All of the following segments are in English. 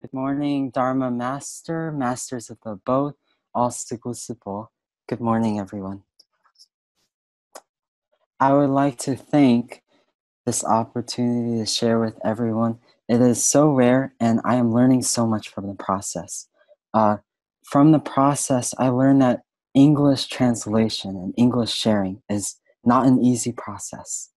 Good morning, Dharma Master, Masters of the Abode, all Sipo. Good morning, everyone. I would like to thank this opportunity to share with everyone. It is so rare, and I am learning so much from the process. From the process, I learned that English translation and English sharing is not an easy process.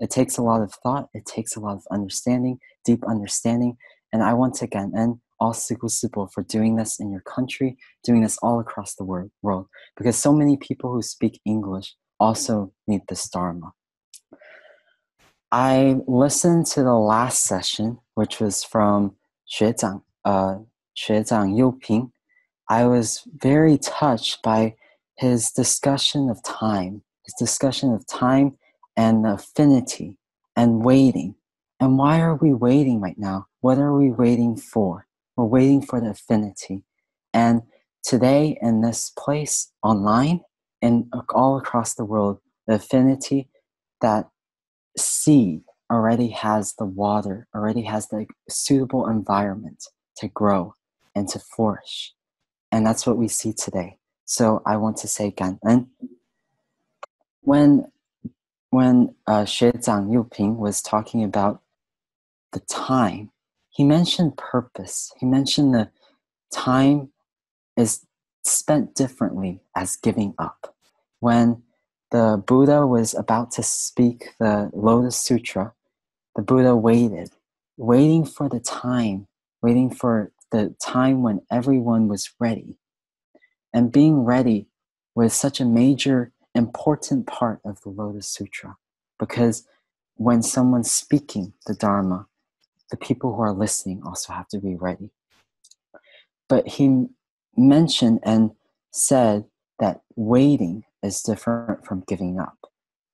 It takes a lot of thought, it takes a lot of understanding, deep understanding, and I want to again all Sipo for doing this in your country, doing this all across the world, because so many people who speak English also need this Dharma. I listened to the last session, which was from 学长 Youping. I was very touched by his discussion of time and affinity and waiting. And why are we waiting right now? What are we waiting for? We're waiting for the affinity. And today in this place, online, and all across the world, the affinity, that seed already has the water, already has the suitable environment to grow and to flourish. And that's what we see today. So I want to say Gan'en. When 学长 Youping was talking about the time, he mentioned purpose. He mentioned that time is spent differently as giving up. When the Buddha was about to speak the Lotus Sutra, the Buddha waiting for the time when everyone was ready. And being ready was such a major, important part of the Lotus Sutra, because when someone's speaking the Dharma, the people who are listening also have to be ready. But he mentioned and said that waiting is different from giving up.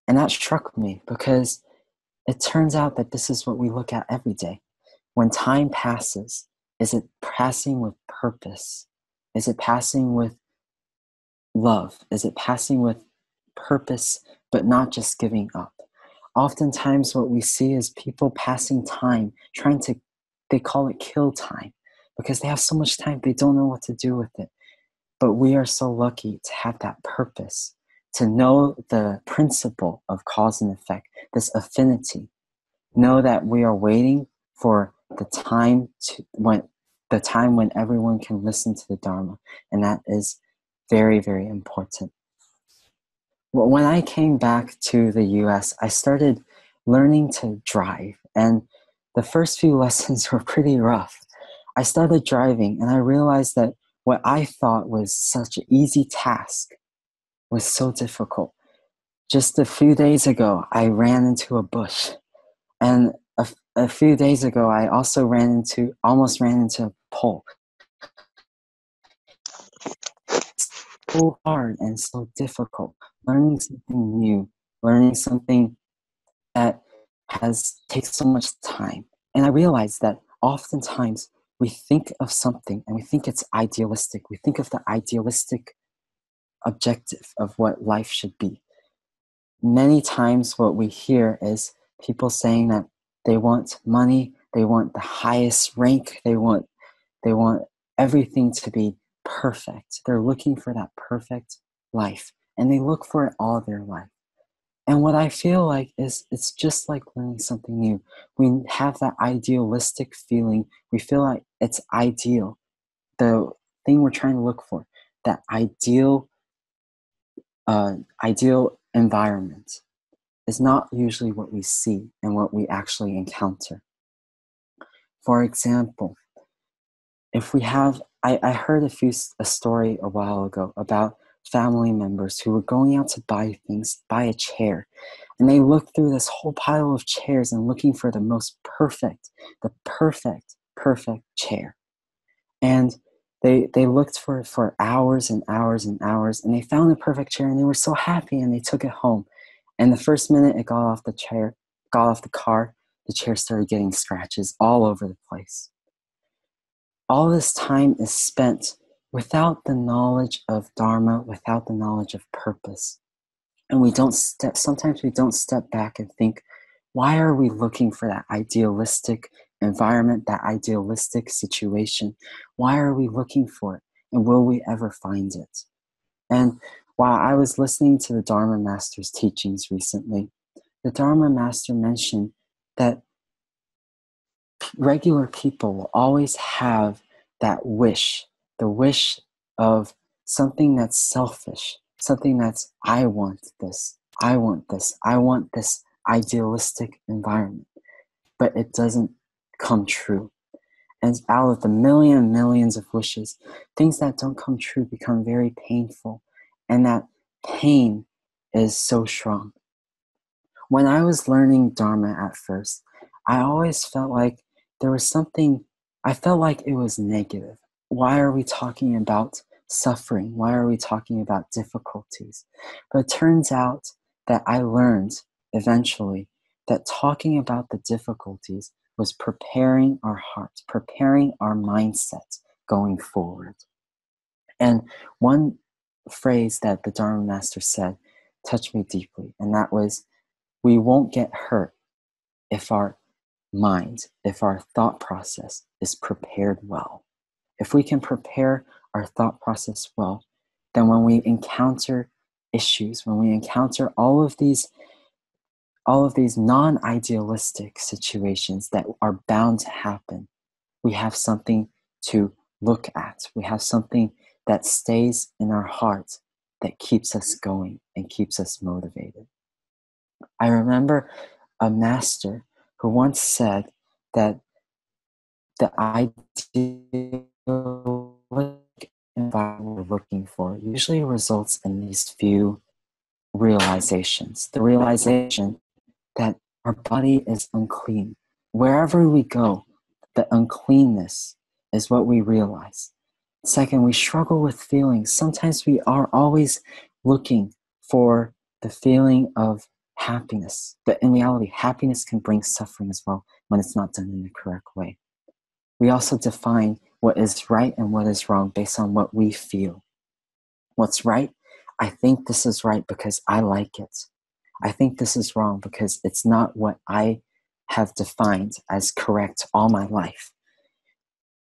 And that struck me, because it turns out that this is what we look at every day. When time passes, is it passing with purpose? Is it passing with love? Is it passing with purpose, but not just giving up? Oftentimes what we see is people passing time, they call it kill time, because they have so much time, they don't know what to do with it. But we are so lucky to have that purpose, to know the principle of cause and effect, this affinity. Know that we are waiting for the time when everyone can listen to the Dharma, and that is very, very important. Well, when I came back to the US, I started learning to drive, and the first few lessons were pretty rough. I started driving, and I realized that what I thought was such an easy task was so difficult. Just a few days ago, I ran into a bush. And a few days ago, I also almost ran into a pole. So hard and so difficult. Learning something new, learning something that takes so much time. And I realized that oftentimes we think of something and we think it's idealistic. We think of the idealistic objective of what life should be. Many times what we hear is people saying that they want money, they want the highest rank, they want everything to be perfect. They're looking for that perfect life, and they look for it all their life. And what I feel like is it's just like learning something new. We have that idealistic feeling. We feel like it's ideal. The thing we're trying to look for, that ideal environment, is not usually what we see and what we actually encounter. For example, if we have, I heard a story a while ago about family members who were going out to buy a chair, and they looked through this whole pile of chairs and looking for the perfect chair. And they looked for it for hours and hours and hours, and they found the perfect chair, and they were so happy, and they took it home. And the first minute it got off the car, the chair started getting scratches all over the place. All this time is spent without the knowledge of Dharma, without the knowledge of purpose. And sometimes we don't step back and think, why are we looking for that idealistic environment, that idealistic situation, why are we looking for it? And will we ever find it? And while I was listening to the Dharma Master's teachings recently, the Dharma Master mentioned that regular people will always have that wish, the wish of something that's selfish, something that's, I want this, I want this, I want this idealistic environment, but it doesn't come true. And out of the millions of wishes, things that don't come true become very painful, and that pain is so strong. When I was learning Dharma at first, I always felt like there was something, I felt like it was negative. Why are we talking about suffering? Why are we talking about difficulties? But it turns out that I learned eventually that talking about the difficulties was preparing our hearts, preparing our mindset going forward. And one phrase that the Dharma Master said touched me deeply, and that was, we won't get hurt if our mind, if our thought process is prepared well. If we can prepare our thought process well, then when we encounter issues, when we encounter all of these non-idealistic situations that are bound to happen, we have something to look at. We have something that stays in our heart that keeps us going and keeps us motivated. I remember a master who once said that the ideal environment we're looking for usually results in these few realizations. The realization that our body is unclean. Wherever we go, the uncleanness is what we realize. Second, we struggle with feelings. Sometimes we are always looking for the feeling of happiness. But in reality, happiness can bring suffering as well when it's not done in the correct way. We also define what is right and what is wrong based on what we feel. What's right? I think this is right because I like it. I think this is wrong because it's not what I have defined as correct all my life.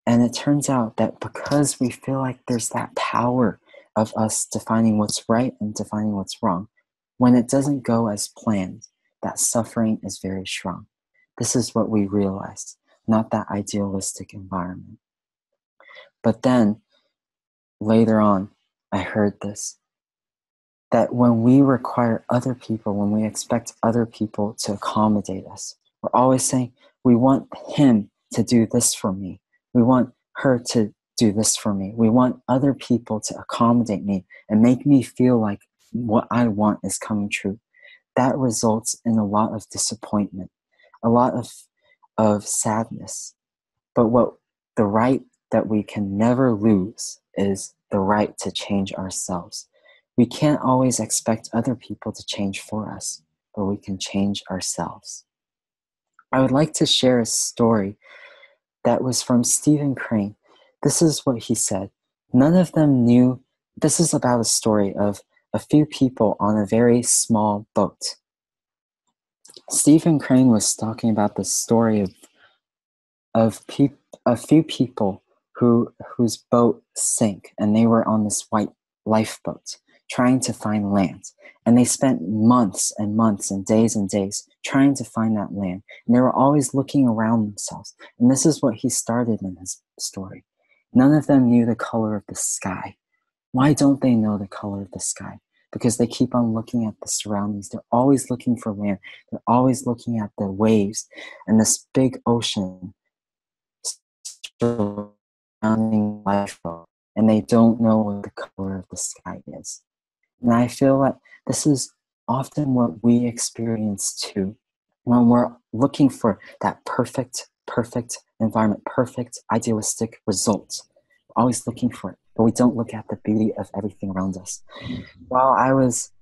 And it turns out that because we feel like there's that power of us defining what's right and defining what's wrong, when it doesn't go as planned, that suffering is very strong. This is what we realize, not that idealistic environment. But then, later on, I heard this, that when we require other people, when we expect other people to accommodate us, we're always saying, we want him to do this for me. We want her to do this for me. We want other people to accommodate me and make me feel like what I want is coming true. That results in a lot of disappointment, a lot of sadness. But what the right that we can never lose is the right to change ourselves. We can't always expect other people to change for us, but we can change ourselves. I would like to share a story that was from Stephen Crane. This is what he said. None of them knew. This is about a story of a few people on a very small boat. Stephen Crane was talking about the story of a few people whose boat sank, and they were on this white lifeboat trying to find land. And they spent months and months and days trying to find that land. And they were always looking around themselves. And this is what he started in his story. None of them knew the color of the sky. Why don't they know the color of the sky? Because they keep on looking at the surroundings. They're always looking for land. They're always looking at the waves and this big ocean surrounding lifeboat. And they don't know what the color of the sky is. And I feel like this is often what we experience too. When we're looking for that perfect environment, perfect idealistic results. We're always looking for it, but we don't look at the beauty of everything around us. While I was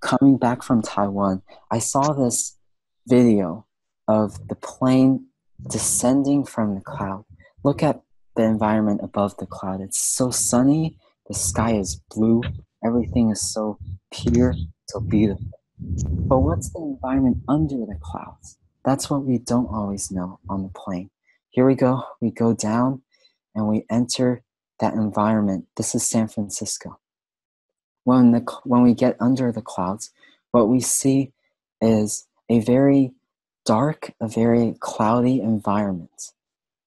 coming back from Taiwan, I saw this video of the plane descending from the cloud. Look at the environment above the cloud. It's so sunny. The sky is blue. Everything is so pure, so beautiful. But what's the environment under the clouds? That's what we don't always know on the plane. Here we go down and we enter that environment. This is San Francisco. When we get under the clouds, what we see is a very dark, a very cloudy environment.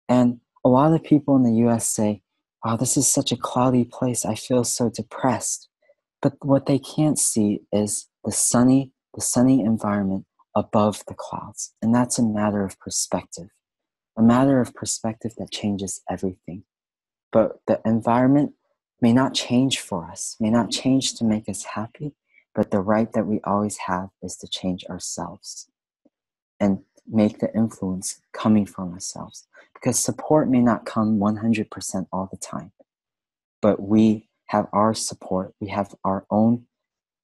And a lot of people in the US say, wow, this is such a cloudy place. I feel so depressed. But what they can't see is the sunny environment above the clouds. And that's a matter of perspective. A matter of perspective that changes everything. But the environment may not change for us, may not change to make us happy, but the right that we always have is to change ourselves and make the influence coming from ourselves. Because support may not come 100% all the time, but we have our support, we have our own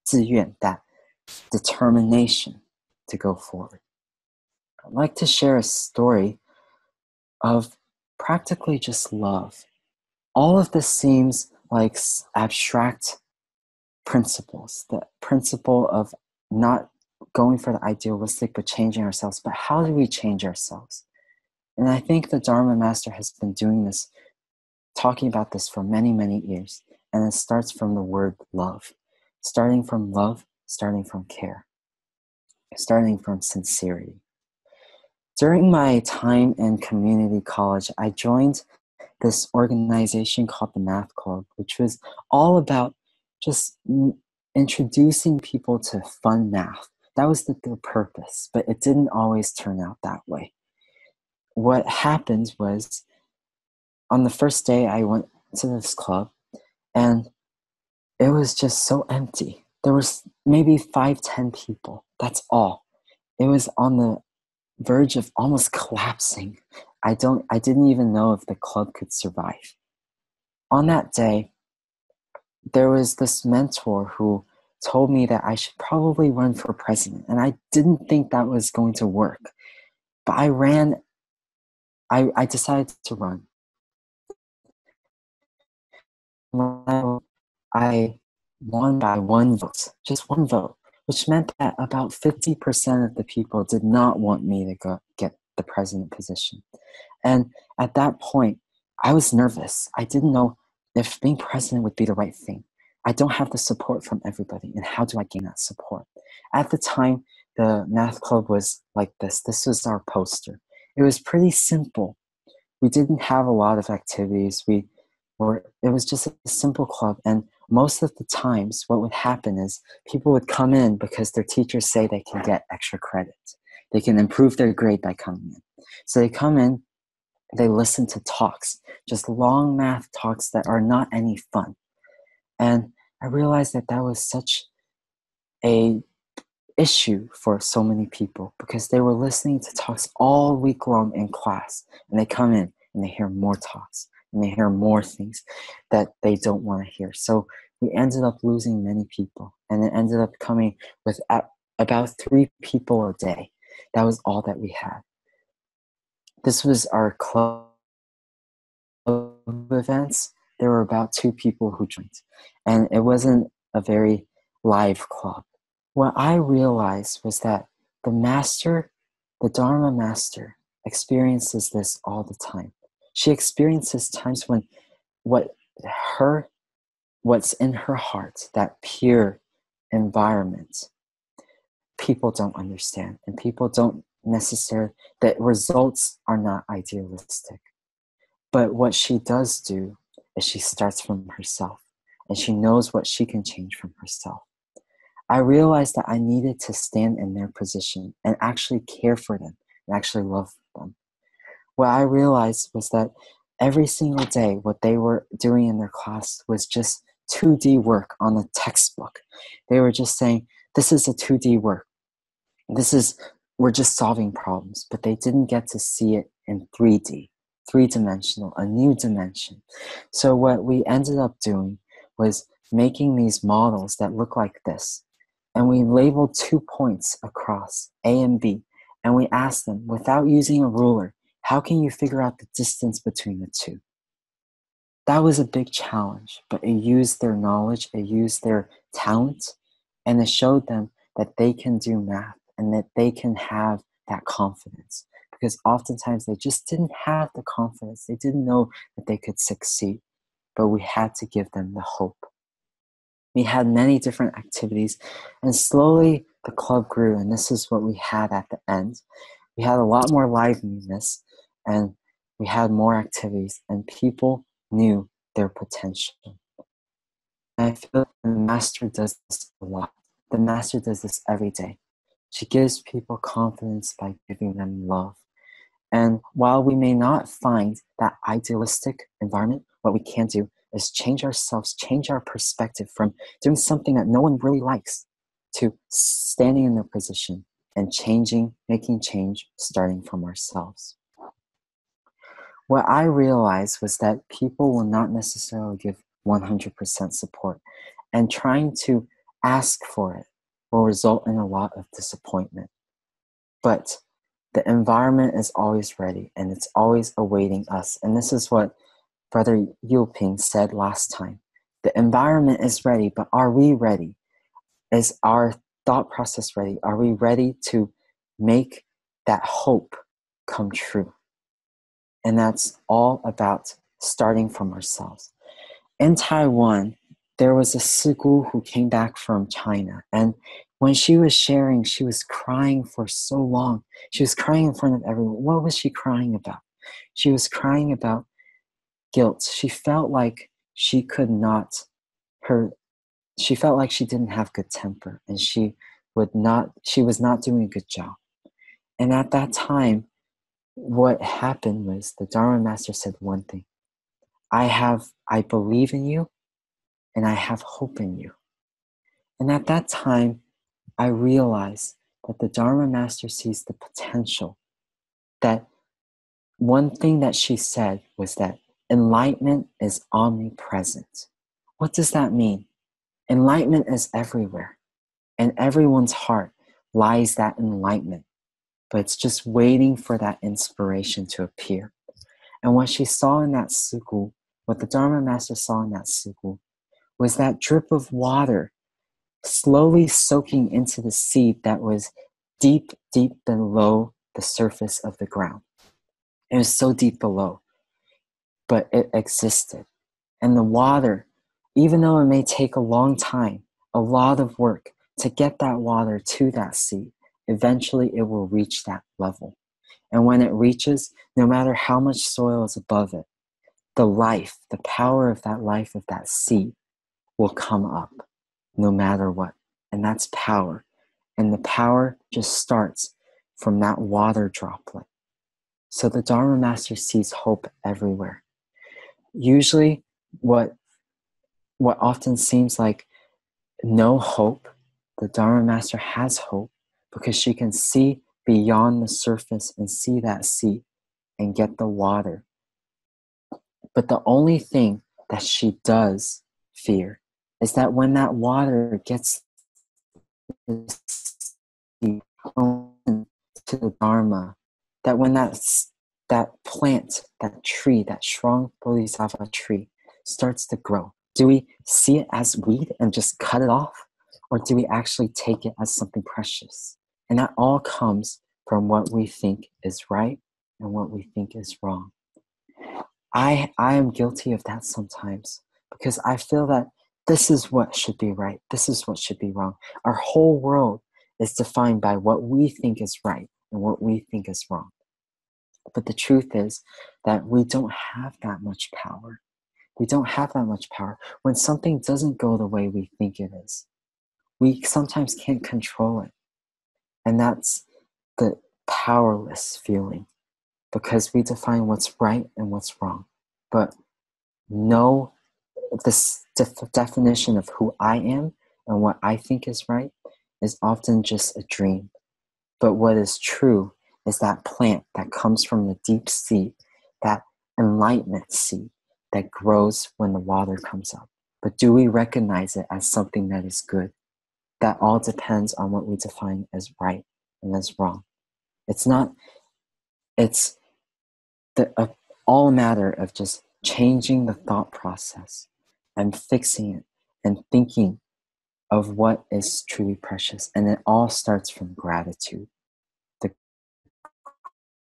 自愿, that determination to go forward. I'd like to share a story of practically just love. All of this seems like abstract principles, the principle of not going for the idealistic but changing ourselves. But how do we change ourselves? And I think the Dharma Master has been doing this, talking about this for many, many years. And it starts from the word love. Starting from love, starting from care, starting from sincerity. During my time in community college, I joined this organization called the Math Club, which was all about just introducing people to fun math. That was the purpose, but it didn't always turn out that way. What happened was, on the first day I went to this club, and it was just so empty. There was maybe 5-10 people. That's all. It was on the verge of almost collapsing. I didn't even know if the club could survive. On that day, there was this mentor who told me that I should probably run for president, and I didn't think that was going to work. But I ran. I decided to run. I won by one vote, just one vote, which meant that about 50% of the people did not want me to go get the president position. And at that point, I was nervous. I didn't know if being president would be the right thing. I don't have the support from everybody, and how do I gain that support? At the time, the math club was like this. This was our poster. It was pretty simple. We didn't have a lot of activities. It was just a simple club, and most of the times what would happen is people would come in because their teachers say they can get extra credit. They can improve their grade by coming in. So they come in, they listen to talks, just long math talks that are not any fun. And I realized that that was such a issue for so many people, because they were listening to talks all week long in class, and they come in and they hear more talks and they hear more things that they don't want to hear. So we ended up losing many people, and it ended up coming with about 3 people a day. That was all that we had. This was our club events. There were about 2 people who joined, and it wasn't a very live club. What I realized was that the master, the Dharma master, experiences this all the time. She experiences times when what's in her heart, that pure environment, people don't understand, and people don't necessarily, that results are not idealistic. But what she does do is she starts from herself, and she knows what she can change from herself. I realized that I needed to stand in their position and actually care for them and actually love them. What I realized was that every single day, what they were doing in their class was just 2D work on the textbook. They were just saying, this is a 2D work. We're just solving problems, but they didn't get to see it in 3D, 3-dimensional, a new dimension. So what we ended up doing was making these models that look like this. And we labeled 2 points across, A and B, and we asked them, without using a ruler, how can you figure out the distance between the 2? That was a big challenge, but it used their knowledge, it used their talent, and it showed them that they can do math and that they can have that confidence, because oftentimes they just didn't have the confidence. They didn't know that they could succeed, but we had to give them the hope. We had many different activities, and slowly the club grew, and this is what we had at the end. We had a lot more liveliness, and we had more activities, and people knew their potential. And I feel the Master does this a lot. The Master does this every day. She gives people confidence by giving them love. And while we may not find that idealistic environment, what we can do is change ourselves, change our perspective from doing something that no one really likes to standing in their position and changing, making change, starting from ourselves. What I realized was that people will not necessarily give 100% support, and trying to ask for it will result in a lot of disappointment. But the environment is always ready, and it's always awaiting us. And this is what Brother Yuping said last time. The environment is ready, but are we ready? Is our thought process ready? Are we ready to make that hope come true? And that's all about starting from ourselves. In Taiwan, there was a sigu who came back from China, and when she was sharing, she was crying for so long. She was crying in front of everyone. What was she crying about? She was crying about guilt. She felt like she could not, she felt like she didn't have good temper, and she was not doing a good job. And at that time, what happened was the Dharma Master said one thing: I believe in you, and I have hope in you. And at that time, I realized that the Dharma Master sees the potential. That one thing that she said was that enlightenment is omnipresent. What does that mean? Enlightenment is everywhere. In everyone's heart lies that enlightenment, but it's just waiting for that inspiration to appear. And what she saw in that suku, what the Dharma Master saw in that suku, was that drip of water slowly soaking into the seed that was deep, deep below the surface of the ground. It was so deep below, but it existed. And the water, even though it may take a long time, a lot of work to get that water to that seed, eventually it will reach that level. And when it reaches, no matter how much soil is above it, the life, the power of that seed will come up no matter what. And that's power. And the power just starts from that water droplet. So the Dharma Master sees hope everywhere. Usually what often seems like no hope, the Dharma Master has hope, because she can see beyond the surface and see that seed and get the water. But the only thing that she does fear is that when that water gets to the Dharma, that when that plant, that tree, that strong Bodhisattva tree starts to grow, do we see it as weed and just cut it off? Or do we actually take it as something precious? And that all comes from what we think is right and what we think is wrong. I am guilty of that sometimes, because I feel that this is what should be right. This is what should be wrong. Our whole world is defined by what we think is right and what we think is wrong. But the truth is that we don't have that much power. We don't have that much power. When something doesn't go the way we think it is, we sometimes can't control it. And that's the powerless feeling, because we define what's right and what's wrong. But no, this definition of who I am and what I think is right is often just a dream. But what is true is that plant that comes from the deep seed, that enlightenment seed that grows when the water comes up. But do we recognize it as something that is good? That all depends on what we define as right and as wrong. It's all a matter of just changing the thought process and fixing it and thinking of what is truly precious. And it all starts from gratitude. The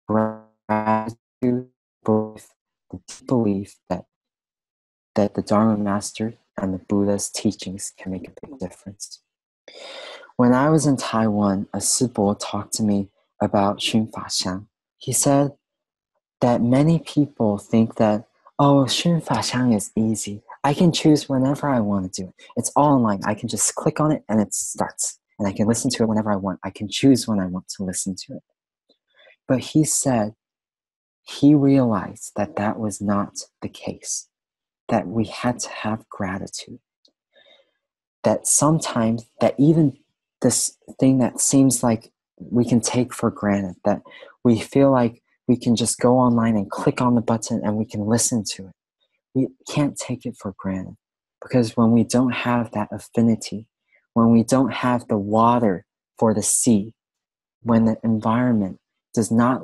gratitude, both the deep belief that the Dharma Master and the Buddha's teachings can make a big difference. When I was in Taiwan, a Sibo talked to me about Xun Fa Xiang. He said that many people think that, oh, Xun Fa Xiang is easy. I can choose whenever I want to do it. It's all online. I can just click on it and it starts. And I can listen to it whenever I want. I can choose when I want to listen to it. But he said he realized that that was not the case, that we had to have gratitude. That sometimes, that even this thing that seems like we can take for granted, that we feel like we can just go online and click on the button and we can listen to it. We can't take it for granted, because when we don't have that affinity, when we don't have the water for the seed, when the environment does not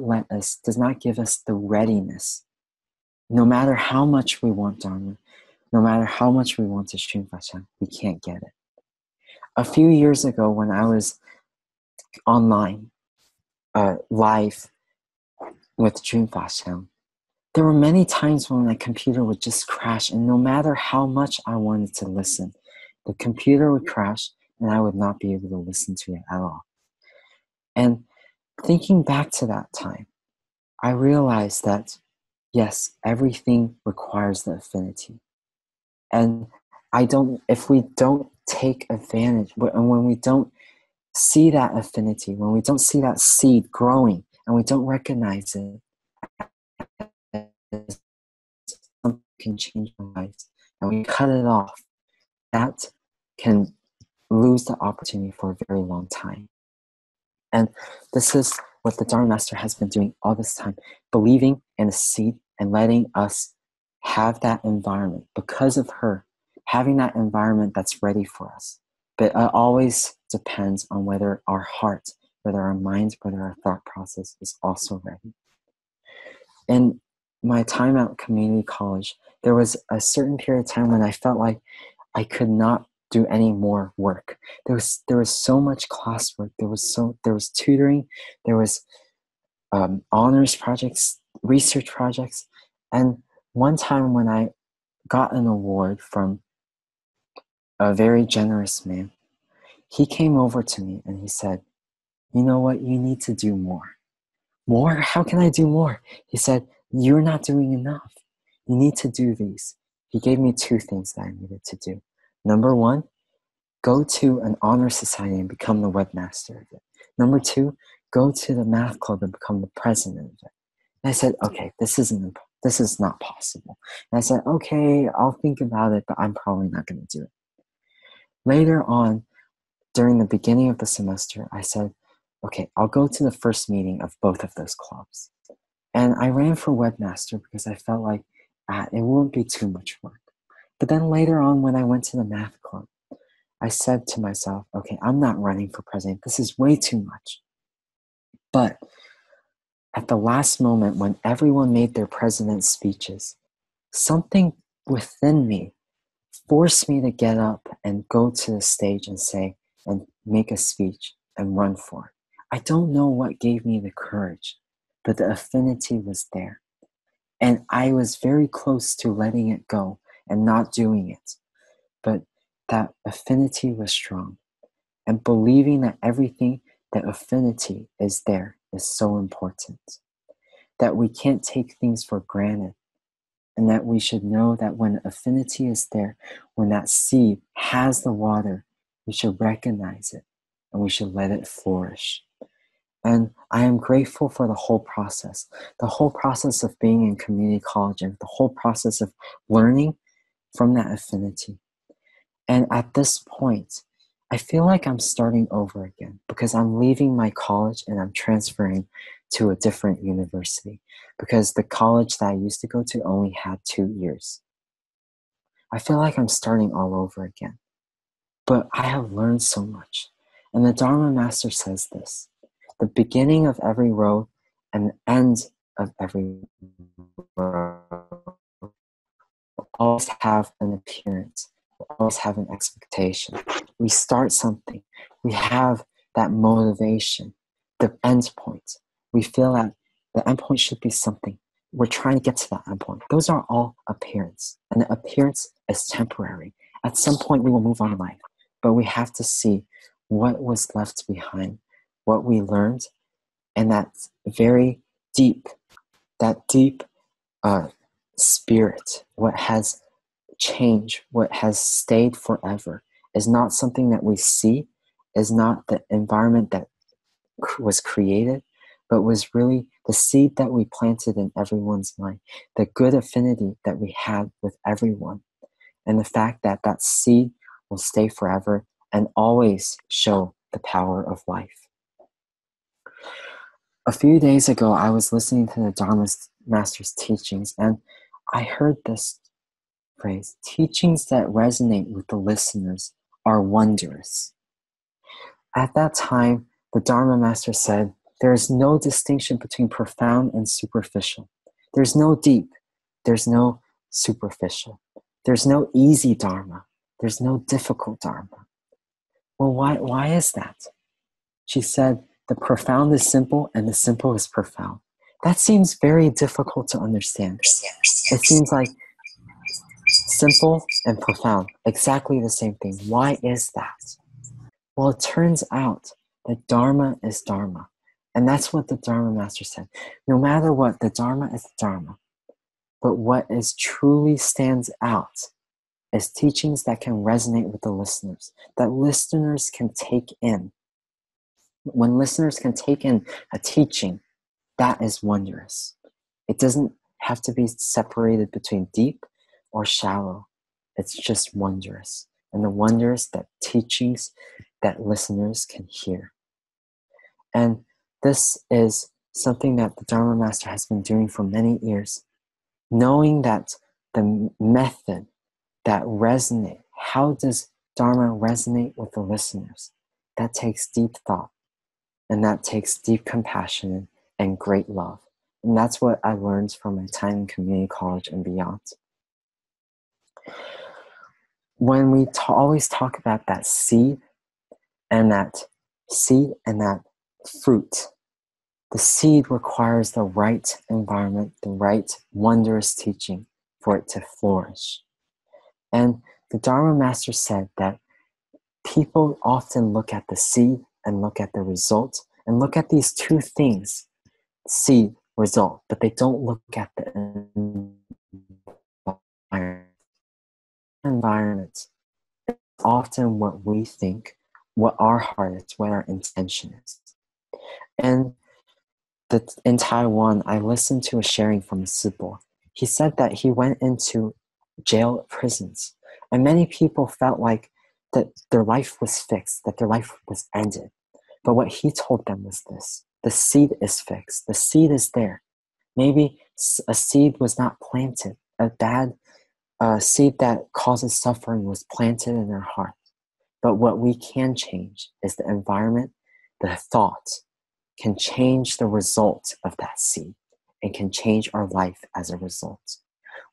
give us the readiness, no matter how much we want Dharma, no matter how much we want to Xun Fa Xiang, we can't get it. A few years ago, when I was online, live with Xun Fa Xiang, there were many times when my computer would just crash, and no matter how much I wanted to listen, the computer would crash and I would not be able to listen to it at all. And thinking back to that time, I realized that, yes, everything requires the affinity. And if we don't take advantage, and when we don't see that affinity, when we don't see that seed growing, and we don't recognize it, something can change our lives, and we cut it off, that can lose the opportunity for a very long time. And this is what the Dharma Master has been doing all this time, believing in the seed and letting us have that environment, because of her, having that environment that's ready for us. But it always depends on whether our heart, whether our mind, whether our thought process is also ready. In my time at community college, there was a certain period of time when I felt like I could not do any more work. There was so much classwork. There was tutoring. There was honors projects, research projects. And one time when I got an award from a very generous man, he came over to me and he said, you know what, you need to do more. More? How can I do more? He said, you're not doing enough. You need to do these. He gave me 2 things that I needed to do. Number 1, go to an honor society and become the webmaster of it. Number 2, go to the math club and become the president of it. And I said, okay, this is not possible. And I said, okay, I'll think about it, but I'm probably not going to do it. Later on, during the beginning of the semester, I said, okay, I'll go to the first meeting of both of those clubs. And I ran for webmaster because I felt like it won't be too much work. But then later on, when I went to the math club, I said to myself, okay, I'm not running for president. This is way too much. But at the last moment, when everyone made their president's speeches, something within me forced me to get up and go to the stage and make a speech and run for it. I don't know what gave me the courage, but the affinity was there. And I was very close to letting it go and not doing it. But that affinity was strong. And believing that everything, that affinity is there, is so important. That we can't take things for granted. And that we should know that when affinity is there, when that seed has the water, we should recognize it and we should let it flourish. And I am grateful for the whole process of being in community college, and the whole process of learning from that affinity. And at this point, I feel like I'm starting over again, because I'm leaving my college and I'm transferring to a different university, because the college that I used to go to only had 2 years. I feel like I'm starting all over again. But I have learned so much. And the Dharma Master says this: the beginning of every road and the end of every road will always have an appearance, will always have an expectation. We start something, we have that motivation, the end point. We feel that The endpoint should be something. We're trying to get to that endpoint. Those are all appearance. And the appearance is temporary. At some point, we will move on in life. But we have to see what was left behind, what we learned, and that deep spirit, what has changed, what has stayed forever, is not something that we see, is not the environment that was created, but was really the seed that we planted in everyone's mind, the good affinity that we had with everyone, and the fact that that seed will stay forever and always show the power of life. A few days ago, I was listening to the Dharma Master's teachings, and I heard this phrase, teachings that resonate with the listeners are wondrous. At that time, the Dharma Master said, there is no distinction between profound and superficial. There's no deep. There's no superficial. There's no easy Dharma. There's no difficult Dharma. Well, why is that? She said, the profound is simple and the simple is profound. That seems very difficult to understand. It seems like simple and profound, exactly the same thing. Why is that? Well, it turns out that Dharma is Dharma. And that's what the Dharma Master said. No matter what, the Dharma is the Dharma. But what is truly stands out is teachings that can resonate with the listeners, that listeners can take in. When listeners can take in a teaching, that is wondrous. It doesn't have to be separated between deep or shallow. It's just wondrous. And the wonders that teachings that listeners can hear. And this is something that the Dharma Master has been doing for many years. Knowing that the method that resonate, how does Dharma resonate with the listeners? That takes deep thought. And that takes deep compassion and great love. And that's what I learned from my time in community college and beyond. When we always talk about that seed and that fruit, the seed requires the right environment, the right wondrous teaching for it to flourish. And the Dharma Master said that people often look at the seed and look at the result and look at these two things, seed, result, but they don't look at the environment. It's often what we think, what our heart is, what our intention is. And in Taiwan, I listened to a sharing from a Sipo. He said that he went into jail prisons, and many people felt like that their life was fixed, that their life was ended. But what he told them was this: the seed is fixed, the seed is there. Maybe a seed was not planted, a bad seed that causes suffering was planted in their heart. But what we can change is the environment, the thought, can change the result of that seed and can change our life as a result.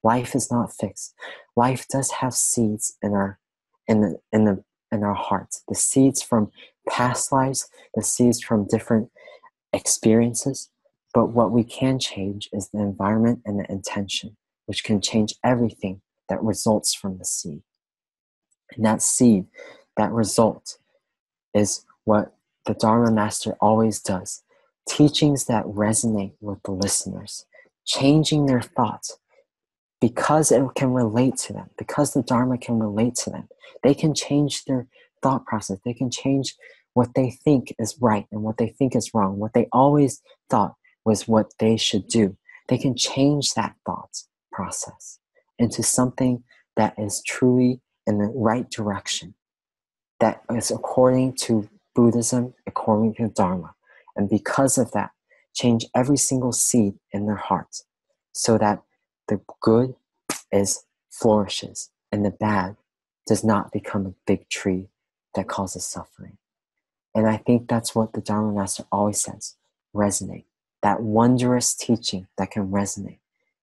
Life is not fixed. Life does have seeds in our hearts. The seeds from past lives, the seeds from different experiences. But what we can change is the environment and the intention, which can change everything that results from the seed. And that seed, that result, is what the Dharma Master always does. Teachings that resonate with the listeners, changing their thoughts, because it can relate to them, because the Dharma can relate to them. They can change their thought process. They can change what they think is right and what they think is wrong, what they always thought was what they should do. They can change that thought process into something that is truly in the right direction, that is according to Buddhism, according to Dharma. And because of that, change every single seed in their hearts so that the good flourishes and the bad does not become a big tree that causes suffering. And I think that's what the Dharma Master always says, resonate. That wondrous teaching that can resonate,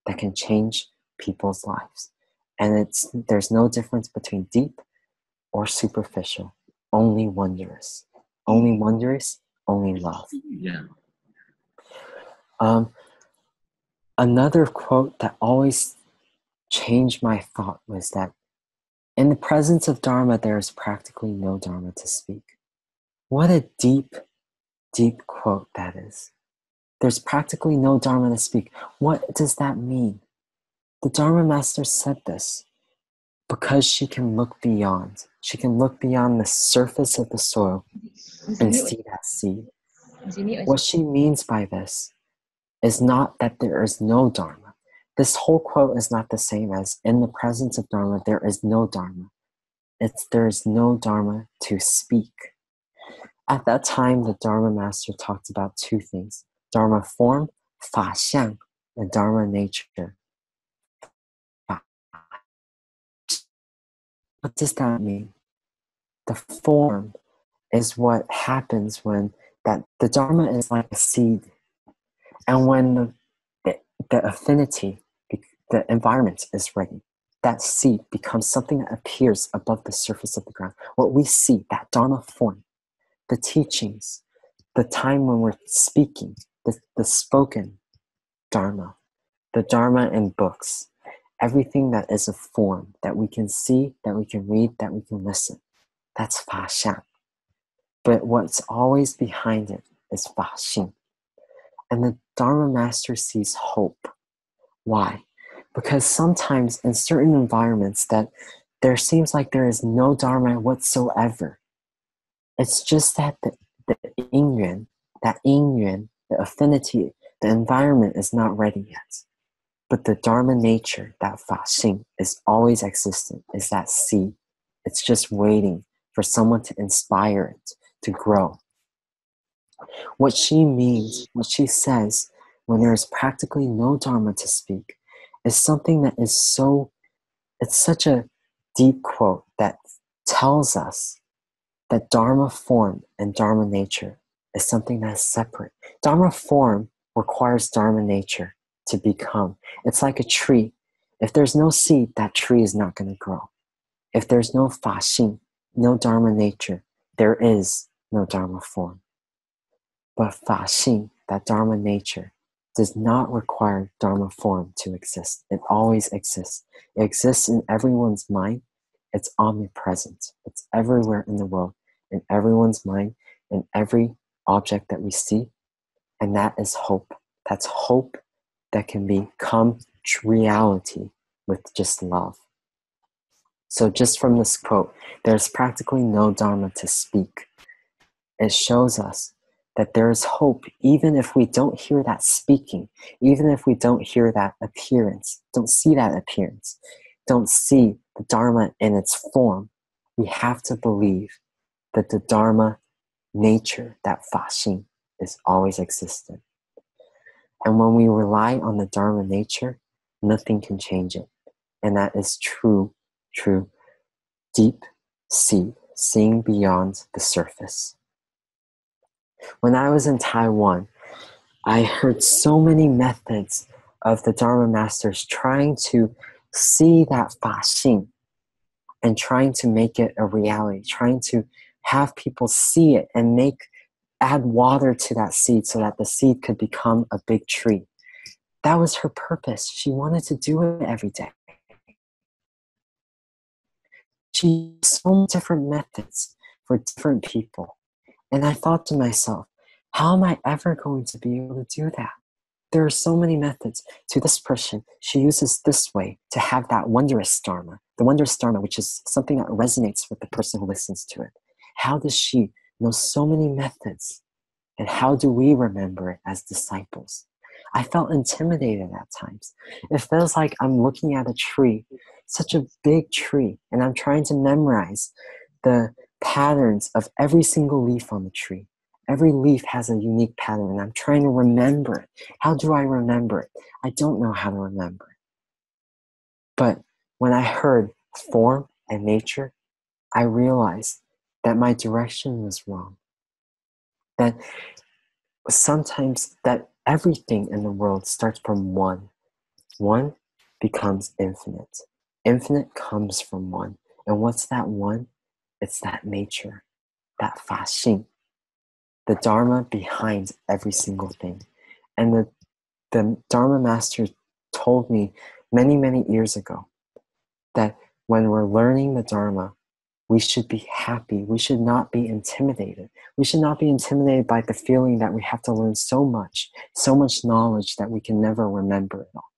that can change people's lives. And there's no difference between deep or superficial, only wondrous. Only wondrous, only love. Yeah. Another quote that always changed my thought was that in the presence of Dharma, there is practically no Dharma to speak. What a deep, deep quote that is. There's practically no Dharma to speak. What does that mean? The Dharma Master said this because she can look beyond. She can look beyond the surface of the soil and see that seed. What she means by this is not that there is no Dharma. This whole quote is not the same as in the presence of Dharma, there is no Dharma. It's there is no Dharma to speak. At that time, the Dharma Master talked about two things: Dharma form, 法相, and Dharma nature. What does that mean? The form is what happens when the Dharma is like a seed. And when the affinity, the environment is ready, that seed becomes something that appears above the surface of the ground. What we see, that Dharma form, the teachings, the time when we're speaking, the spoken Dharma, the Dharma in books, everything that is a form that we can see, that we can read, that we can listen, that's 法相. But what's always behind it is 法性. And the Dharma Master sees hope. Why? Because sometimes in certain environments that there seems like there is no Dharma whatsoever. It's just that the ingyuan, the affinity, the environment is not ready yet. But the Dharma nature, that 法性, is always existent, is that seed. It's just waiting for someone to inspire it to grow. What she means, what she says, when there is practically no Dharma to speak, is something that is it's such a deep quote that tells us that Dharma form and Dharma nature is something that is separate. Dharma form requires Dharma nature to become. It's like a tree. If there's no seed, that tree is not going to grow. If there's no 法性, no Dharma nature, there is no Dharma form. But 法性, that Dharma nature, does not require Dharma form to exist. It always exists. It exists in everyone's mind. It's omnipresent. It's everywhere in the world, in everyone's mind, in every object that we see. And that is hope. That's hope that can become reality with just love. So just from this quote, there's practically no Dharma to speak. It shows us that there is hope even if we don't hear that speaking, even if we don't hear that appearance, don't see that appearance, don't see the Dharma in its form. We have to believe that the Dharma nature, that 法性, is always existent. And when we rely on the Dharma nature, nothing can change it. And that is true, deep seeing beyond the surface. When I was in Taiwan, I heard so many methods of the Dharma Masters trying to see that 法性 and trying to make it a reality, trying to have people see it and add water to that seed so that the seed could become a big tree. That was her purpose. She wanted to do it every day. She used so many different methods for different people. And I thought to myself, how am I ever going to be able to do that? There are so many methods. To this person, she uses this way to have that wondrous Dharma. The wondrous Dharma, which is something that resonates with the person who listens to it. How does she know so many methods? And how do we remember it as disciples? I felt intimidated at times. It feels like I'm looking at a tree, such a big tree, and I'm trying to memorize the patterns of every single leaf on the tree. Every leaf has a unique pattern, and I'm trying to remember it. How do I remember it? I don't know how to remember it. But when I heard form and nature, I realized that my direction was wrong. That sometimes that everything in the world starts from one. One becomes infinite. Infinite comes from one. And what's that one? It's that nature, that 法性, the Dharma behind every single thing. And the the Dharma Master told me many, many years ago that when we're learning the Dharma, we should be happy. We should not be intimidated. We should not be intimidated by the feeling that we have to learn so much knowledge that we can never remember it all.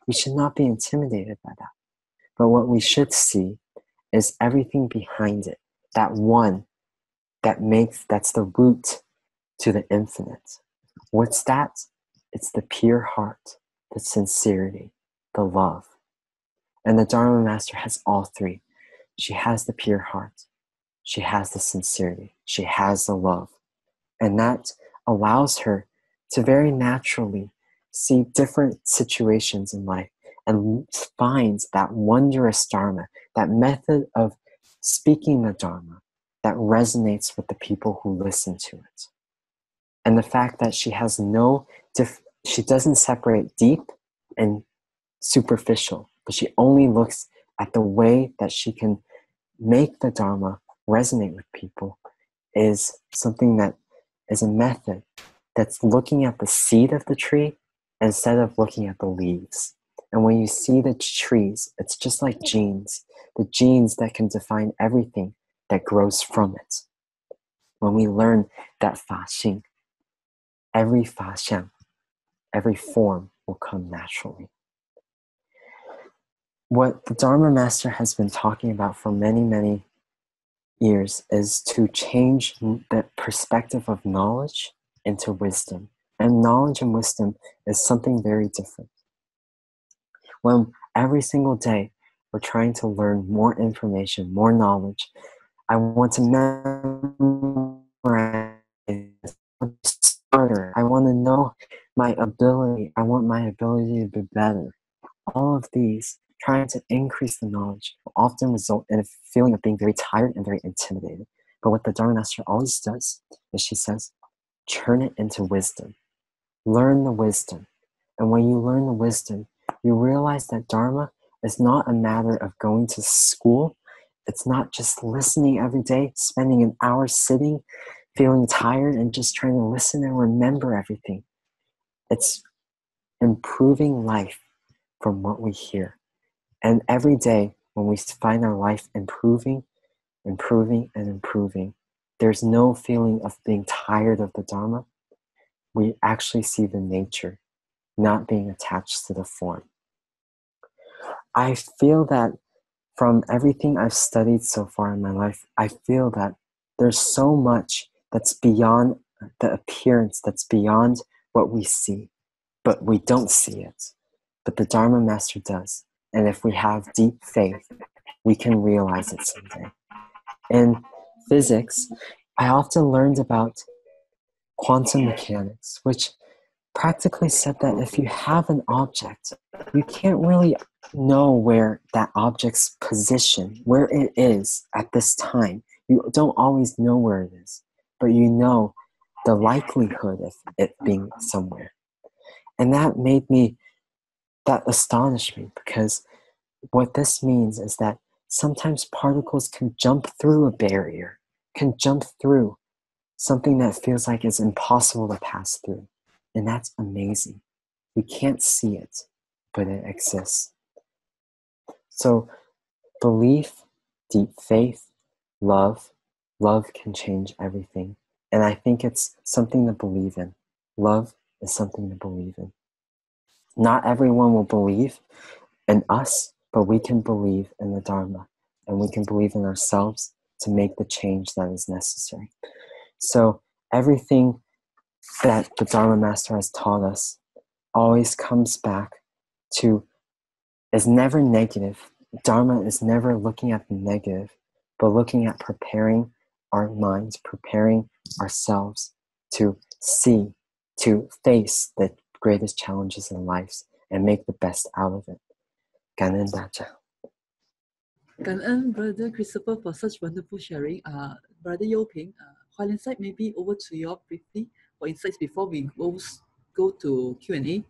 We should not be intimidated by that. But what we should see is everything behind it, that one that's the root to the infinite. What's that? It's the pure heart, the sincerity, the love. And the Dharma Master has all three. She has the pure heart. She has the sincerity. She has the love. And that allows her to very naturally see different situations in life and finds that wondrous Dharma, that method of speaking the Dharma that resonates with the people who listen to it. And the fact that she has she doesn't separate deep and superficial, but she only looks at the way that she can make the Dharma resonate with people is something that is a method that's looking at the seed of the tree instead of looking at the leaves. And when you see the trees, it's just like genes, the genes that can define everything that grows from it. When we learn that Fa Xing, every Fa Xiang, every form will come naturally. What the Dharma Master has been talking about for many, many years is to change the perspective of knowledge into wisdom. And knowledge and wisdom is something very different. When every single day we're trying to learn more information, more knowledge, I want to memorize, smarter. I want to know my ability. I want my ability to be better. All of these, trying to increase the knowledge, will often result in a feeling of being very tired and very intimidated. But what the Dharma Master always does is she says, turn it into wisdom. Learn the wisdom. And when you learn the wisdom, you realize that Dharma is not a matter of going to school. It's not just listening every day, spending an hour sitting, feeling tired, and just trying to listen and remember everything. It's improving life from what we hear. And every day, when we find our life improving, there's no feeling of being tired of the Dharma. We actually see the nature, not being attached to the form. I feel that from everything I've studied so far in my life, I feel that there's so much that's beyond the appearance, that's beyond what we see, but we don't see it. But the Dharma Master does. And if we have deep faith, we can realize it someday. In physics, I often learned about quantum mechanics, which practically said that if you have an object, you can't really know where that object's position, where it is at this time. You don't always know where it is, but you know the likelihood of it being somewhere. And that astonished me, because what this means is that sometimes particles can jump through a barrier, can jump through something that feels like it's impossible to pass through. And that's amazing. We can't see it, but it exists. So belief, deep faith, love can change everything. And I think it's something to believe in. Love is something to believe in. Not everyone will believe in us, but we can believe in the Dharma, and we can believe in ourselves to make the change that is necessary. So everything that the Dharma Master has taught us always comes back to, is never negative. Dharma is never looking at the negative, but looking at preparing our minds, preparing ourselves to see, to face the greatest challenges in life and make the best out of it. 感恩大家。感恩 Brother Christopher for such wonderful sharing. Brother Yoping, Hualien side, maybe over to you all briefly for insights before we go to Q&A.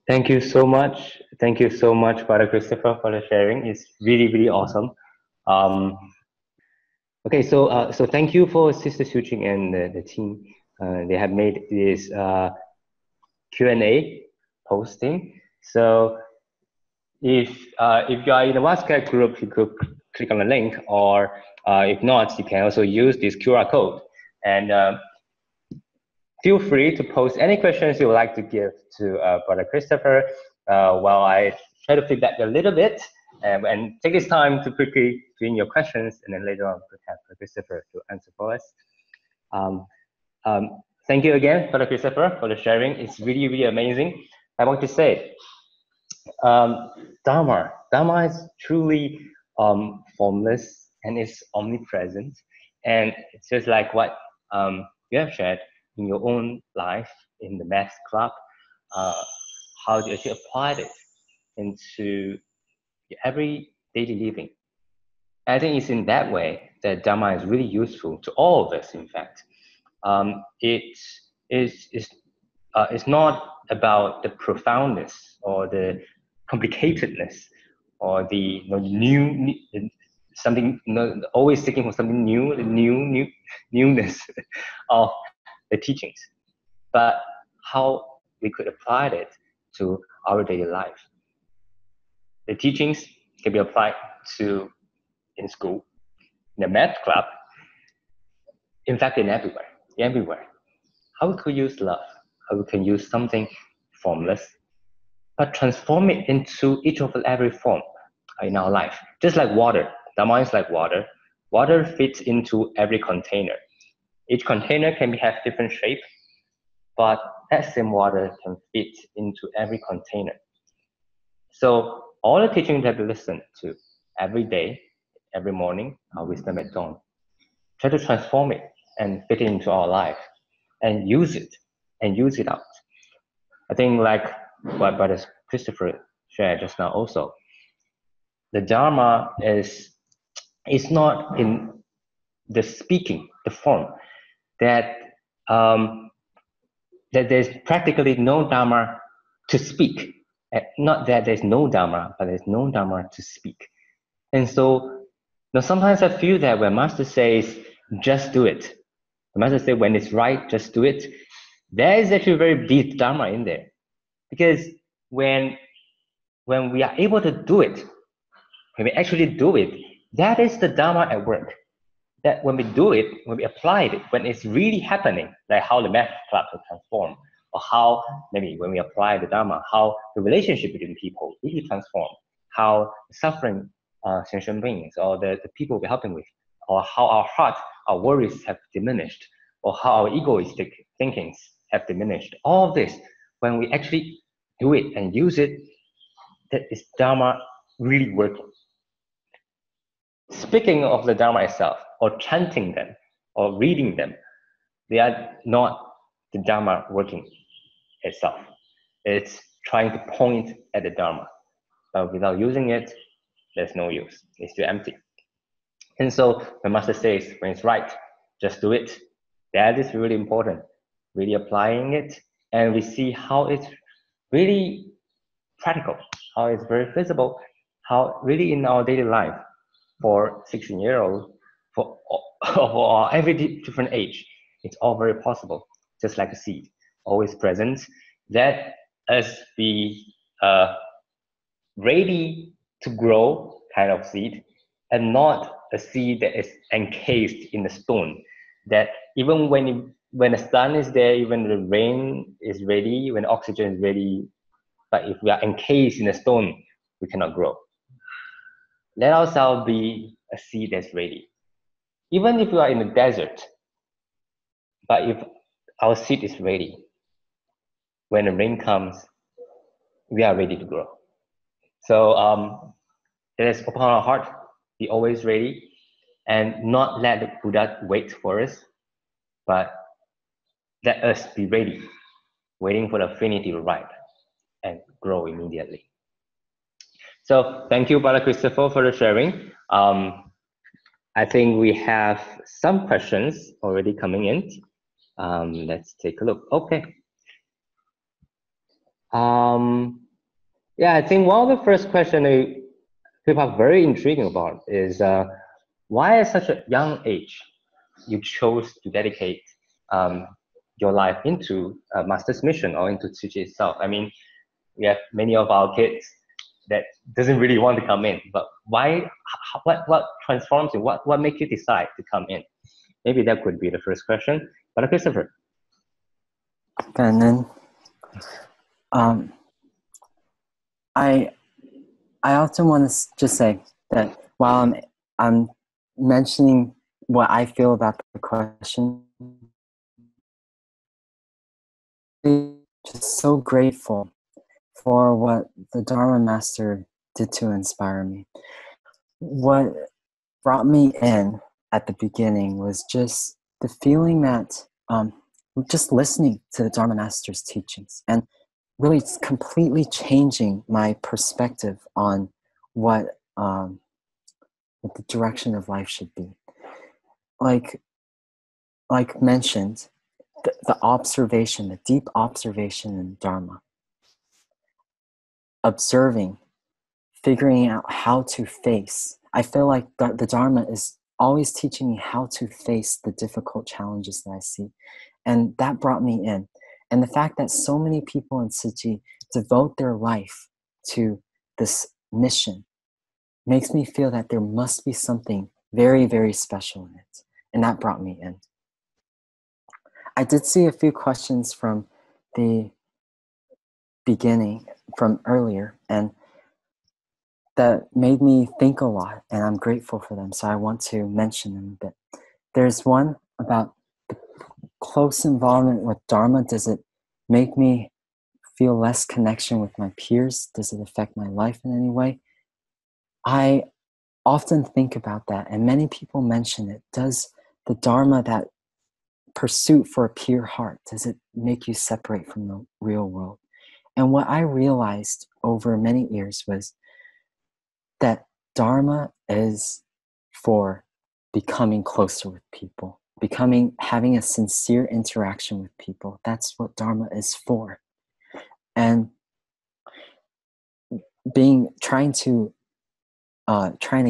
Thank you so much. Thank you so much, Brother Christopher, for the sharing. It's really, really awesome. Okay, so thank you for Sister Tzu Chi and the team. They have made this Q&A posting. So if you are in a WhatsApp group, you could click on the link, or if not, you can also use this QR code. And feel free to post any questions you would like to give to Brother Christopher while I try to feedback a little bit, and take this time to quickly fill in your questions, and then later on we have Brother Christopher to answer for us. Thank you again, Brother Christopher, for the sharing. It's really, really amazing. I want to say, Dharma is truly formless and is omnipresent, and it's just like what you have shared in your own life in the math club, how you actually applied it into your every daily living. I think it's in that way that Dharma is really useful to all of us. In fact, it's not about the profoundness or the complicatedness or the new something, always seeking for something new, the newness of the teachings, but how we could apply it to our daily life. The teachings can be applied to in school, in the math club, in fact, in everywhere. How we could use love, how we can use something formless, but transform it into each of every form in our life. Just like water, Dharma is like water. Water fits into every container. Each container can have different shape, but that same water can fit into every container. So all the teachings that we listen to every day, every morning, our wisdom at dawn, try to transform it and fit it into our life and use it out. I think like what Brother Christopher shared just now also, the Dharma is not in the speaking, the form, that that there's practically no Dharma to speak. Not that there's no Dharma, but there's no Dharma to speak. And so sometimes I feel that when Master says, just do it, the Master says when it's right, just do it, there is actually very deep Dharma in there. Because when we are able to do it, when we actually do it, that is the Dharma at work. That when we do it, when we apply it, when it's really happening, like how the math club will transform, or how maybe when we apply the Dharma, how the relationship between people really transform, how suffering sentient beings or the people we're helping with, or how our heart, our worries have diminished, or how our egoistic thinkings have diminished. All of this, when we actually do it and use it, that is Dharma really working. Speaking of the Dharma itself, or chanting them, or reading them, they are not the Dharma working itself. It's trying to point at the Dharma. But without using it, there's no use. It's too empty. And so the Master says, when it's right, just do it. That is really important. Really applying it, and we see how it's really practical, how it's very visible, how really in our daily life, for 16-year-olds, for every different age, it's all very possible, just like a seed, always present. Let us be ready to grow kind of seed, and not a seed that is encased in the stone, that even when the sun is there, even the rain is ready, when oxygen is ready, but if we are encased in a stone, we cannot grow. Let ourselves be a seed that's ready. Even if we are in the desert, but if our seed is ready, when the rain comes, we are ready to grow. So let us open our heart, be always ready, and not let the Buddha wait for us, but let us be ready, waiting for the opportunity to ripe and grow immediately. So thank you, Brother Christopher, for the sharing. I think we have some questions already coming in. Let's take a look. Okay. Yeah, I think one of the first questions people are very intriguing about is why at such a young age you chose to dedicate your life into a master's mission or into Tzu Chi itself. I mean, we have many of our kids that doesn't really want to come in, but why? What transforms you? What makes you decide to come in? Maybe that could be the first question. But Christopher. And then, I often want to just say that while I'm mentioning what I feel about the question, I'm just so grateful for what the Dharma Master did to inspire me. What brought me in at the beginning was just the feeling that just listening to the Dharma Master's teachings and really it's completely changing my perspective on what the direction of life should be. Like mentioned, the observation, the deep observation in Dharma, observing, figuring out how to face. I feel like the Dharma is always teaching me how to face the difficult challenges that I see. And that brought me in. And the fact that so many people in Tzu Chi devote their life to this mission makes me feel that there must be something very, very special in it. And that brought me in. I did see a few questions from the beginning, from earlier, and that made me think a lot, and I'm grateful for them, so I want to mention them a bit. There's one about close involvement with Dharma. Does it make me feel less connection with my peers? Does it affect my life in any way? I often think about that, and many people mention it. Does the Dharma, that pursuit for a pure heart, does it make you separate from the real world? And what I realized over many years was that Dharma is for becoming closer with people, having a sincere interaction with people. That's what Dharma is for. And trying to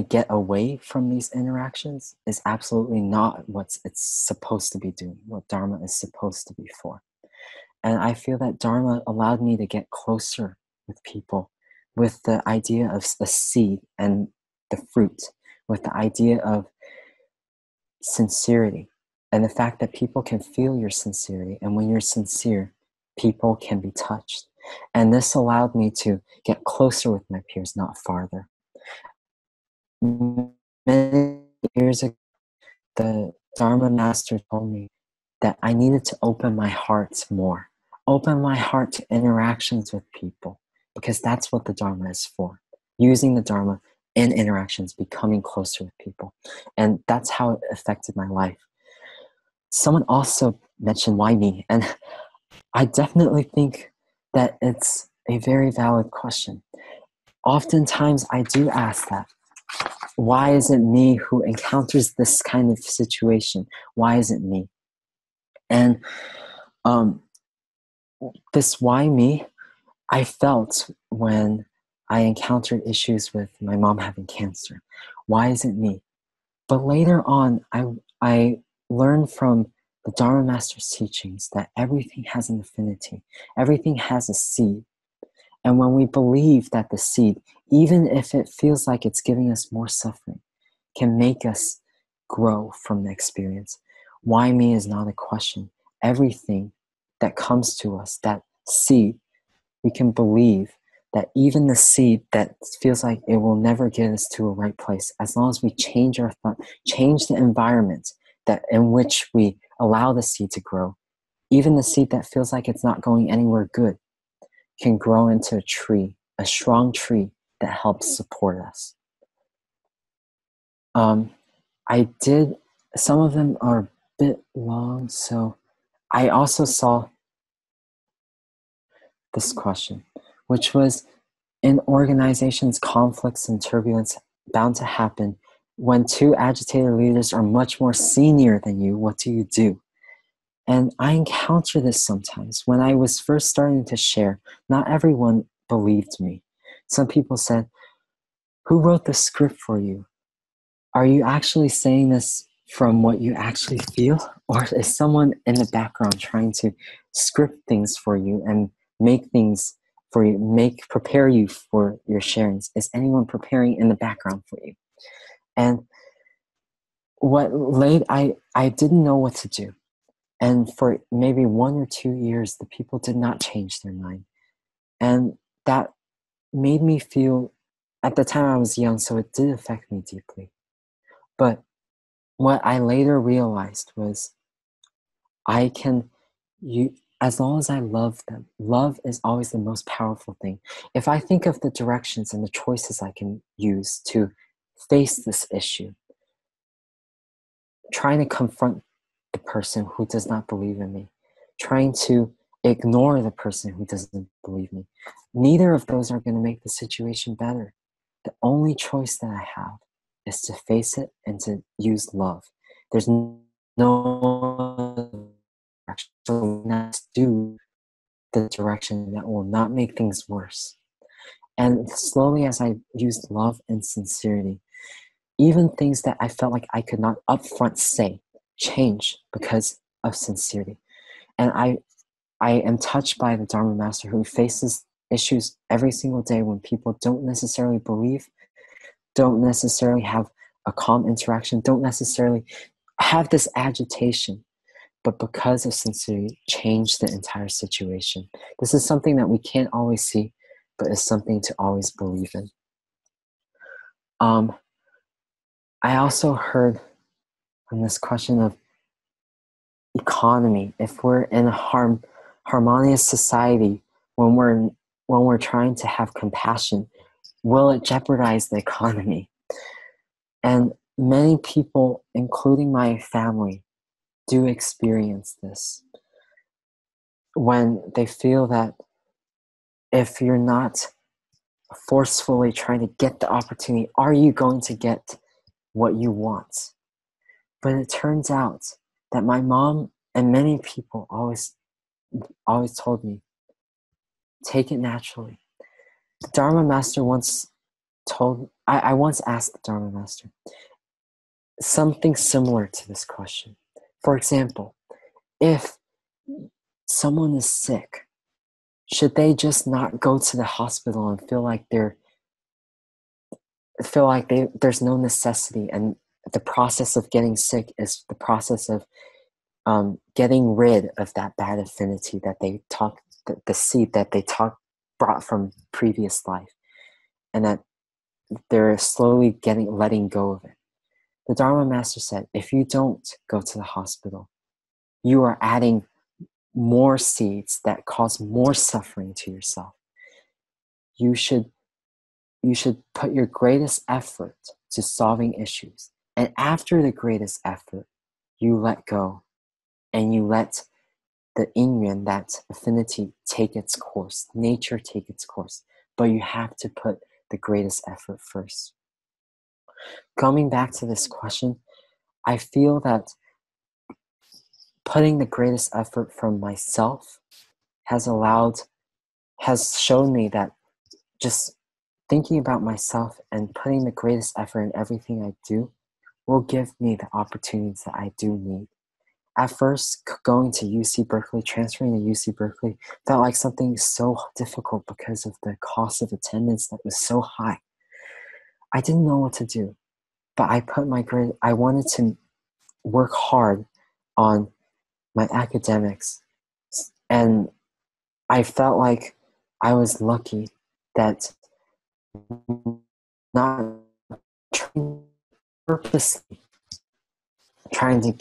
get away from these interactions is absolutely not what it's supposed to be doing, what Dharma is supposed to be for. And I feel that Dharma allowed me to get closer with people, with the idea of the seed and the fruit, with the idea of sincerity and the fact that people can feel your sincerity. And when you're sincere, people can be touched. And this allowed me to get closer with my peers, not farther. Many years ago, the Dharma Master told me that I needed to open my heart more, open my heart to interactions with people, because that's what the Dharma is for. Using the Dharma in interactions, becoming closer with people. And that's how it affected my life. Someone also mentioned why me? And I definitely think that it's a very valid question. Oftentimes I do ask that. Why is it me who encounters this kind of situation? Why is it me? And this why me, I felt when I encountered issues with my mom having cancer. Why is it me? But later on, I learned from the Dharma Master's teachings that everything has an affinity. Everything has a seed. And when we believe that the seed, even if it feels like it's giving us more suffering, can make us grow from the experience, why me is not a question. Everything that comes to us, that seed, we can believe that even the seed that feels like it will never get us to a right place, as long as we change our thought, change the environment that in which we allow the seed to grow, even the seed that feels like it's not going anywhere good can grow into a tree, a strong tree that helps support us. Some of them are a bit long, so I also saw this question, which was, in organizations, conflicts and turbulence bound to happen. When two agitator leaders are much more senior than you, what do you do? And I encounter this sometimes. When I was first starting to share, not everyone believed me. Some people said, who wrote the script for you? Are you actually saying this from what you actually feel, or is someone in the background trying to script things for you and make things for you, prepare you for your sharings? Is anyone preparing in the background for you? And I didn't know what to do. And for maybe 1 or 2 years, the people did not change their mind. And that made me feel, at the time I was young, so it did affect me deeply. But what I later realized was as long as I love them, love is always the most powerful thing. If I think of the directions and the choices I can use to face this issue, trying to confront the person who does not believe in me, trying to ignore the person who doesn't believe me, neither of those are going to make the situation better. The only choice that I have is to face it and to use love. There's no actually not do the direction that will not make things worse. And slowly, as I used love and sincerity, even things that I felt like I could not upfront say change because of sincerity. And I am touched by the Dharma Master, who faces issues every single day when people don't necessarily believe, don't necessarily have a calm interaction, don't necessarily have this agitation, but because of sincerity, change the entire situation. This is something that we can't always see, but is something to always believe in. I also heard on this question of economy, if we're in a harmonious society, when we're trying to have compassion, will it jeopardize the economy? And many people, including my family, do experience this when they feel that if you're not forcefully trying to get the opportunity, are you going to get what you want? But it turns out that my mom and many people always told me, take it naturally. The Dharma Master I once asked the Dharma Master something similar to this question. For example, if someone is sick, should they just not go to the hospital and feel like there's no necessity, and the process of getting sick is the process of getting rid of that bad affinity that the seed that they brought from previous life, and that they're slowly letting go of it. The Dharma Master said, if you don't go to the hospital, you are adding more seeds that cause more suffering to yourself. You should put your greatest effort to solving issues. And after the greatest effort, you let go and you let the inyan, that affinity, take its course, nature take its course. But you have to put the greatest effort first. Coming back to this question, I feel that putting the greatest effort from myself has shown me that just thinking about myself and putting the greatest effort in everything I do will give me the opportunities that I do need. At first, going to UC Berkeley, transferring to UC Berkeley, felt like something so difficult because of the cost of attendance that was so high. I didn't know what to do, but I wanted to work hard on my academics, and I felt like I was lucky that not purposely trying to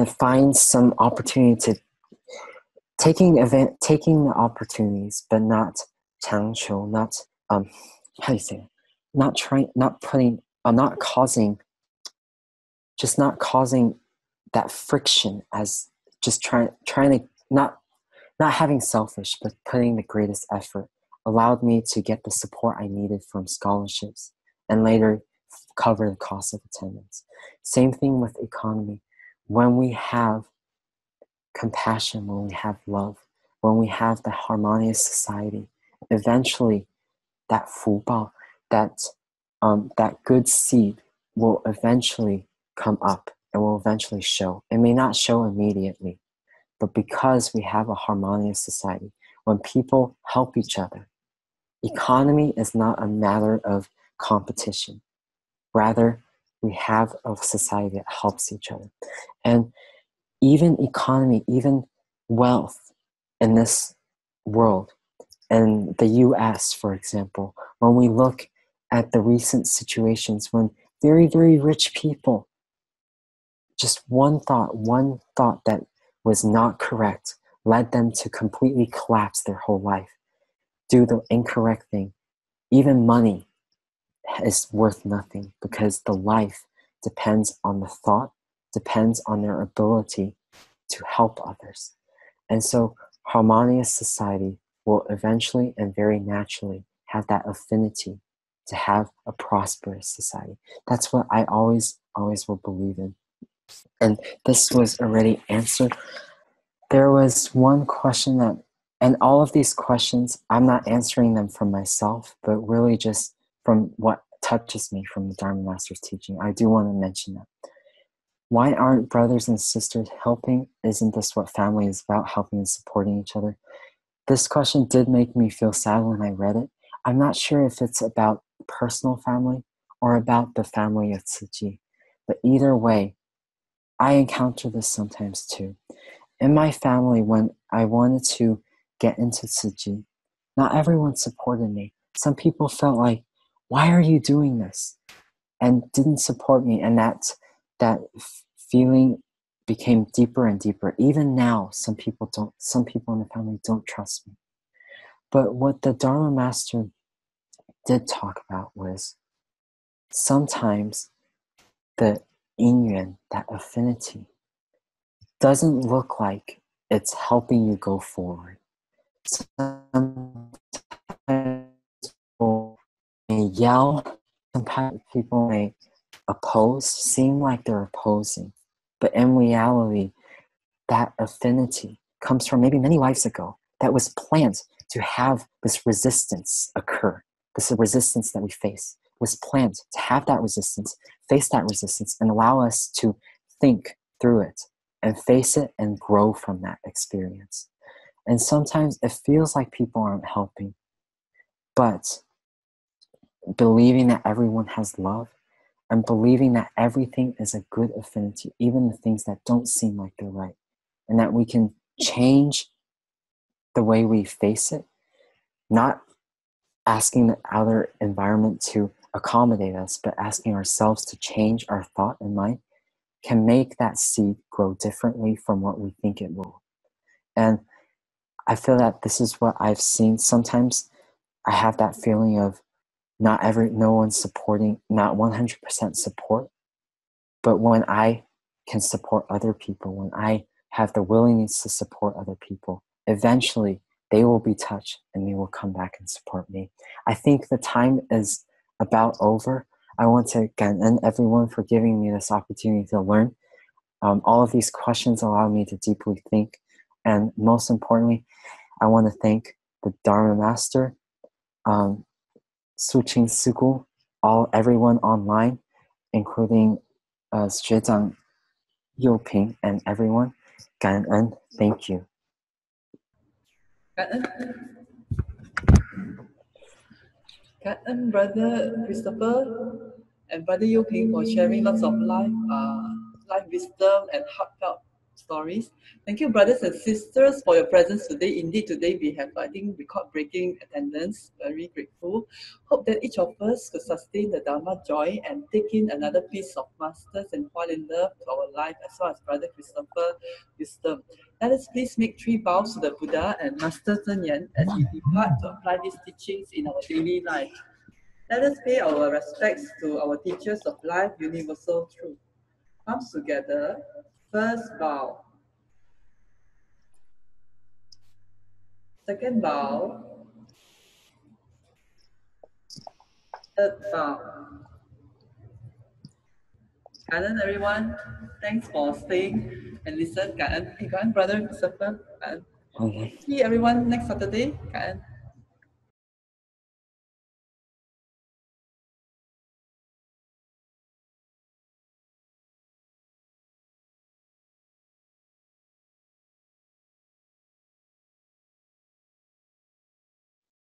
find some opportunity to taking the opportunities, but not 强求, not how do you say it? Not causing that friction, as just trying to not having selfish, but putting the greatest effort allowed me to get the support I needed from scholarships and later cover the cost of attendance. Same thing with economy. When we have compassion, when we have love, when we have the harmonious society, eventually that 福报, that good seed will eventually come up. It will eventually show. It may not show immediately, but because we have a harmonious society, when people help each other, economy is not a matter of competition. Rather, we have a society that helps each other. And even economy, even wealth in this world, in the US, for example, when we look at the recent situations when very, very rich people, just one thought that was not correct led them to completely collapse their whole life, do the incorrect thing. Even money is worth nothing because the life depends on the thought, depends on their ability to help others. And so harmonious society will eventually and very naturally have that affinity to have a prosperous society. That's what I always will believe in. And this was already answered. There was one question that, and all of these questions, I'm not answering them from myself, but really just from what touches me from the Dharma Master's teaching. I do want to mention that. Why aren't brothers and sisters helping? Isn't this what family is about, helping and supporting each other? This question did make me feel sad when I read it. I'm not sure if it's about personal family or about the family of Tzu Chi. But either way, I encounter this sometimes too. In my family, when I wanted to get into Tzu Chi, not everyone supported me. Some people felt like, why are you doing this? And didn't support me. And that feeling became deeper and deeper. Even now, some people in the family don't trust me. But what the Dharma Master did talk about was sometimes the inyuan, that affinity, doesn't look like it's helping you go forward. Sometimes people may yell, sometimes people may oppose, seem like they're opposing. But in reality, that affinity comes from maybe many lives ago that was planned to have this resistance occur. This resistance that we face was planned to have that resistance, face that resistance, and allow us to think through it and face it and grow from that experience. And sometimes it feels like people aren't helping, but believing that everyone has love and believing that everything is a good affinity, even the things that don't seem like they're right, and that we can change the way we face it, not asking the outer environment to accommodate us, but asking ourselves to change our thought and mind, can make that seed grow differently from what we think it will. And I feel that this is what I've seen. Sometimes I have that feeling of no one's supporting, not 100% support. But when I can support other people, when I have the willingness to support other people, eventually they will be touched and they will come back and support me. I think the time is about over. I want to thank everyone for giving me this opportunity to learn. All of these questions allow me to deeply think. And most importantly, I want to thank the Dharma Master, Tzu Chi Sugu, everyone online, including 学长 Youping and everyone. 感恩, thank you. 感恩 Brother Christopher and Brother Youping for sharing lots of life wisdom and heartfelt stories. Thank you, brothers and sisters, for your presence today. Indeed, today we have, I think, record-breaking attendance. Very grateful. Hope that each of us could sustain the Dharma joy and take in another piece of Masters and Hualien love to our life, as well as Brother Christopher wisdom. Let us please make 3 vows to the Buddha and Master Zhen Yan as we depart to apply these teachings in our daily life. Let us pay our respects to our teachers of life, universal truth. Palms together. First bow. Second bow. Third bow.感恩 everyone. Thanks for staying and listen.感恩, Brother Christopher. Okay. See everyone next Saturday.感恩.